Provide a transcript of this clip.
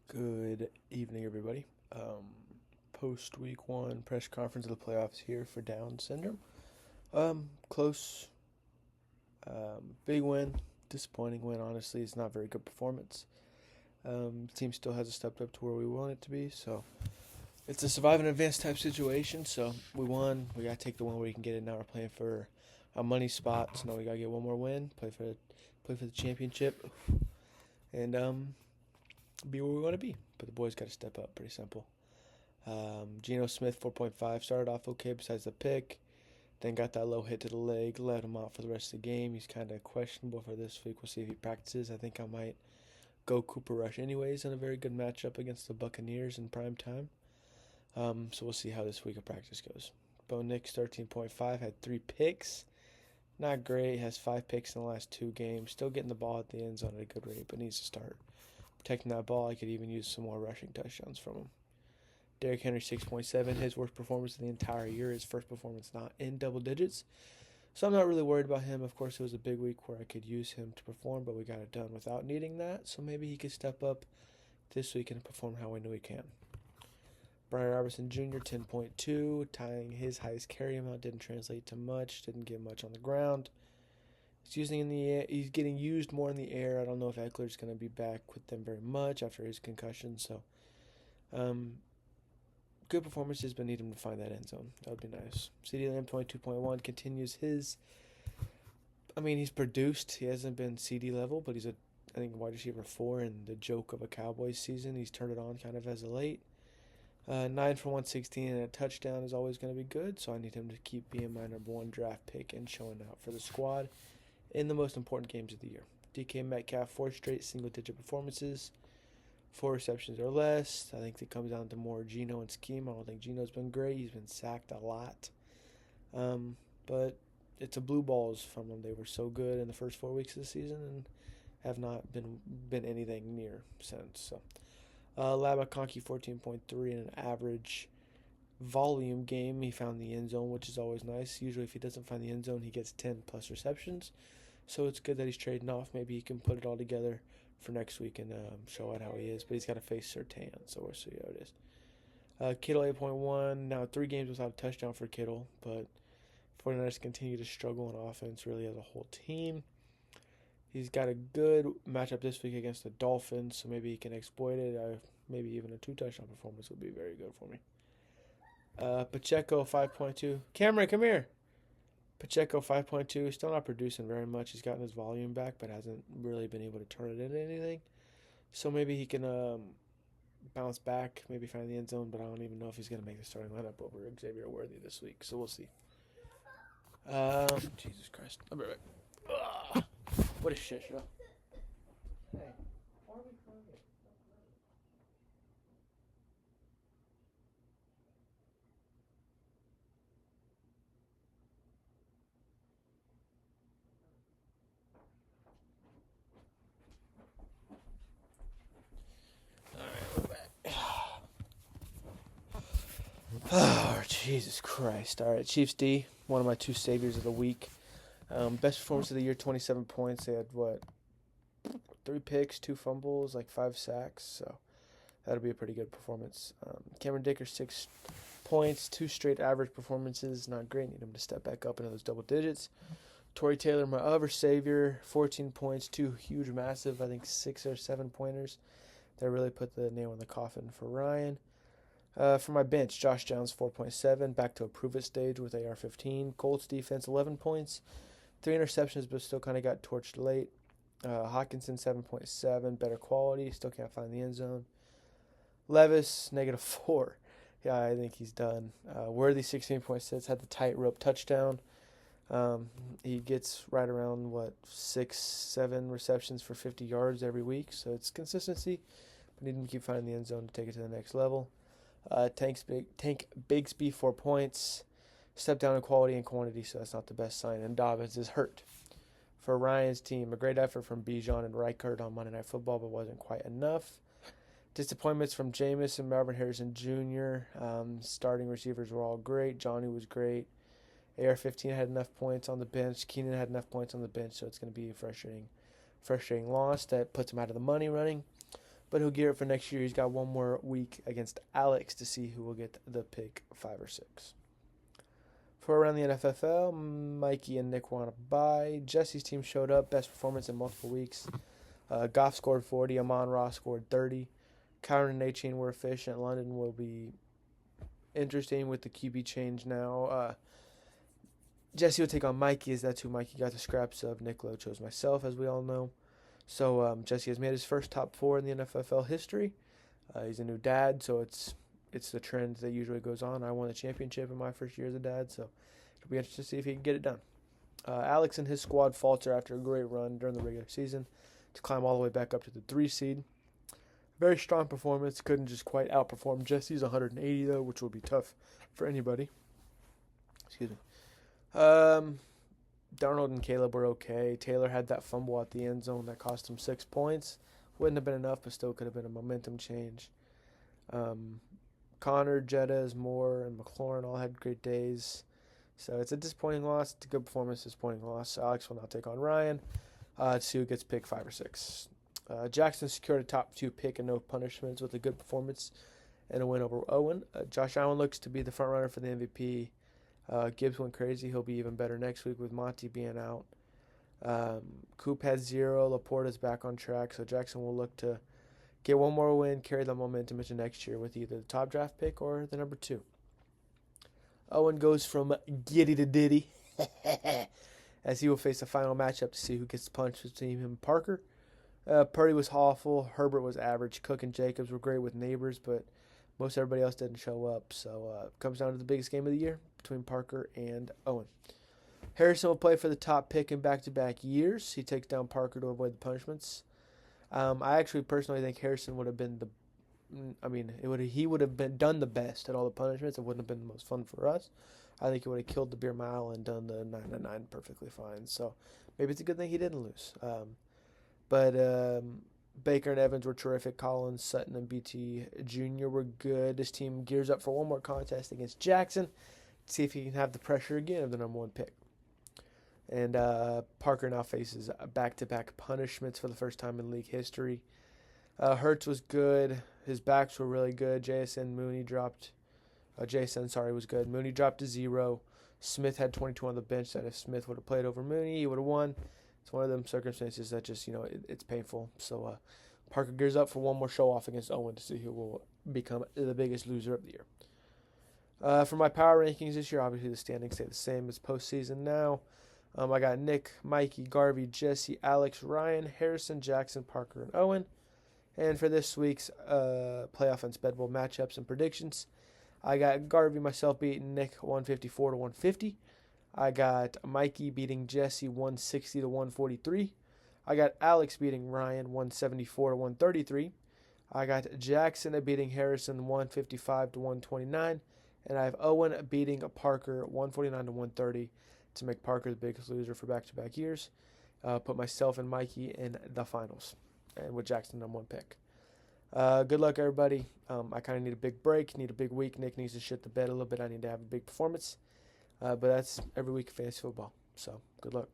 Good evening, everybody. Post week one press conference of the playoffs here for Down syndrome. Close. Big win. Disappointing win, honestly. It's not a very good performance. The team still hasn't stepped up to where we want it to be, so it's a survive and advance type situation. So we won. We got to take the one where we can get it. Now we're playing for a money spot, so now we got to get one more win, play for the championship, and be where we want to be. But the boys got to step up. Pretty simple. Geno Smith, 4.5, started off okay besides the pick. Then got that low hit to the leg, let him out for the rest of the game. He's kind of questionable for this week. We'll see if he practices. I think I might go Cooper Rush anyways in a very good matchup against the Buccaneers in prime time. So we'll see how this week of practice goes. Bo Nix, 13.5, had 3 picks. Not great. Has 5 picks in the last 2 games. Still getting the ball at the end zone at a good rate, but needs to start protecting that ball. I could even use some more rushing touchdowns from him. Derrick Henry, 6.7, his worst performance of the entire year. His first performance not in double digits. So I'm not really worried about him. Of course, it was a big week where I could use him to perform, but we got it done without needing that. So maybe he could step up this week and perform how we know he can. Brian Robertson Jr., 10.2, tying his highest carry amount. Didn't translate to much. Didn't get much on the ground. He's getting used more in the air. I don't know if Eckler's going to be back with them very much after his concussion. So, good performances, but need him to find that end zone. That would be nice. CeeDee Lamb, 22.1, continues his. He's produced. He hasn't been CD level, but he's I think, wide receiver 4 in the joke of a Cowboys season. He's turned it on kind of as of late. 9 for 116 and a touchdown is always going to be good, so I need him to keep being my number 1 draft pick and showing out for the squad in the most important games of the year. DK Metcalf, 4 straight single-digit performances, 4 receptions or less. I think it comes down to more Geno and scheme. I don't think Geno's been great. He's been sacked a lot. But it's a blue balls from him. They were so good in the first 4 weeks of the season and have not been anything near since. So, Lab McConkey, 14.3 in an average volume game. He found the end zone, which is always nice. Usually if he doesn't find the end zone, he gets 10 plus receptions. So it's good that he's trading off. Maybe he can put it all together for next week and show out how he is. But he's got to face Surtain, so we'll see how it is. Kittle, 8.1. Now 3 games without a touchdown for Kittle, but 49ers continue to struggle on offense really as a whole team. He's got a good matchup this week against the Dolphins, so maybe he can exploit it. Maybe even a 2-touchdown performance would be very good for me. Pacheco, 5.2. Cameron, come here. Pacheco, 5.2. Still not producing very much. He's gotten his volume back, but hasn't really been able to turn it into anything. So maybe he can bounce back, maybe find the end zone, but I don't even know if he's going to make the starting lineup over Xavier Worthy this week. So we'll see. Jesus Christ. I'll be right back. What a shit show. Hey, why are we crying? Oh, Jesus Christ. All right, Chiefs D, one of my 2 saviors of the week. Best performance of the year, 27 points. They had, 3 picks, 2 fumbles, 5 sacks. So that'll be a pretty good performance. Cameron Dicker, 6 points, 2 straight average performances. Not great. Need him to step back up into those double digits. Torrey Taylor, my other savior, 14 points, 2 huge, massive, I think 6 or 7 pointers. That really put the nail in the coffin for Ryan. For my bench, Josh Jones, 4.7, back to a prove-it stage with AR-15. Colts defense, 11 points, 3 interceptions, but still kind of got torched late. Hawkinson, 7.7, better quality, still can't find the end zone. Levis, -4. Yeah, I think he's done. Worthy, 16.6, had the tightrope touchdown. He gets right around, 6-7 receptions for 50 yards every week, so it's consistency. But need him to keep finding the end zone to take it to the next level. Tank Bigsby, 4 points. Step down in quality and quantity, so that's not the best sign. And Dobbins is hurt. For Ryan's team, a great effort from Bijan and Reichard on Monday Night Football, but wasn't quite enough. Disappointments from Jameis and Marvin Harrison Jr. Starting receivers were all great. Johnny was great. AR-15 had enough points on the bench. Keenan had enough points on the bench, so it's going to be a frustrating loss that puts him out of the money running. but he'll gear it for next year. He's got one more week against Alex to see who will get the pick 5 or 6. For around the NFFL, Mikey and Nick want to buy. Jesse's team showed up, best performance in multiple weeks. Goff scored 40, Amon-Ra scored 30. Kyron and Achane were efficient. London will be interesting with the QB change now. Jesse will take on Mikey, as that's who Mikey got the scraps of. Nick Lowe chose myself, as we all know. So Jesse has made his first top 4 in the NFFL history. He's a new dad, so it's the trend that usually goes on. I won the championship in my first year as a dad, so it'll be interesting to see if he can get it done. Alex and his squad falter after a great run during the regular season to climb all the way back up to the 3 seed. Very strong performance. Couldn't just quite outperform Jesse's 180, though, which will be tough for anybody. Excuse me. Darnold and Caleb were okay. Taylor had that fumble at the end zone that cost him 6 points. Wouldn't have been enough, but still could have been a momentum change. Connor, Jeddah, Moore, and McLaurin all had great days. So it's a disappointing loss. It's a good performance, disappointing loss. Alex will now take on Ryan to see who gets pick 5 or 6. Jackson secured a top 2 pick and no punishments with a good performance and a win over Owen. Josh Allen looks to be the front runner for the MVP. Gibbs went crazy. He'll be even better next week with Monty being out. Coop had 0. Laporta's back on track, so Jackson will look to get one more win, carry the momentum into next year with either the top draft pick or the number 2. Owen goes from giddy to diddy as he will face a final matchup to see who gets punched between him and Parker. Purdy was awful. Herbert was average. Cook and Jacobs were great with neighbors, but most everybody else didn't show up. So it comes down to the biggest game of the year between Parker and Owen. Harrison will play for the top pick in back-to-back years. He takes down Parker to avoid the punishments. I actually personally think Harrison would have been he would have been done the best at all the punishments. It wouldn't have been the most fun for us. I think he would have killed the beer mile and done the 9-9 perfectly fine. So maybe it's a good thing he didn't lose. But Baker and Evans were terrific. Collins, Sutton, and BT Jr. were good. This team gears up for one more contest against Jackson to see if he can have the pressure again of the number 1 pick. And Parker now faces back-to-back punishments for the first time in league history. Hurts was good. His backs were really good. JSN was good. Mooney dropped to 0. Smith had 22 on the bench. That if Smith would have played over Mooney, he would have won. It's one of them circumstances that just, it's painful. So Parker gears up for one more show-off against Owen to see who will become the biggest loser of the year. For my power rankings this year, obviously the standings stay the same as postseason now. I got Nick, Mikey, Garvey, Jesse, Alex, Ryan, Harrison, Jackson, Parker, and Owen. And for this week's playoff and sped bowl matchups and predictions, I got Garvey myself beating Nick 154 to 150. I got Mikey beating Jesse 160 to 143. I got Alex beating Ryan 174 to 133. I got Jackson beating Harrison 155 to 129. And I have Owen beating Parker 149 to 130 to make Parker the biggest loser for back-to-back years. Put myself and Mikey in the finals, and with Jackson number 1 pick. Good luck, everybody. I kind of need a big break, need a big week. Nick needs to shit the bed a little bit. I need to have a big performance. But that's every week of fantasy football. So, good luck.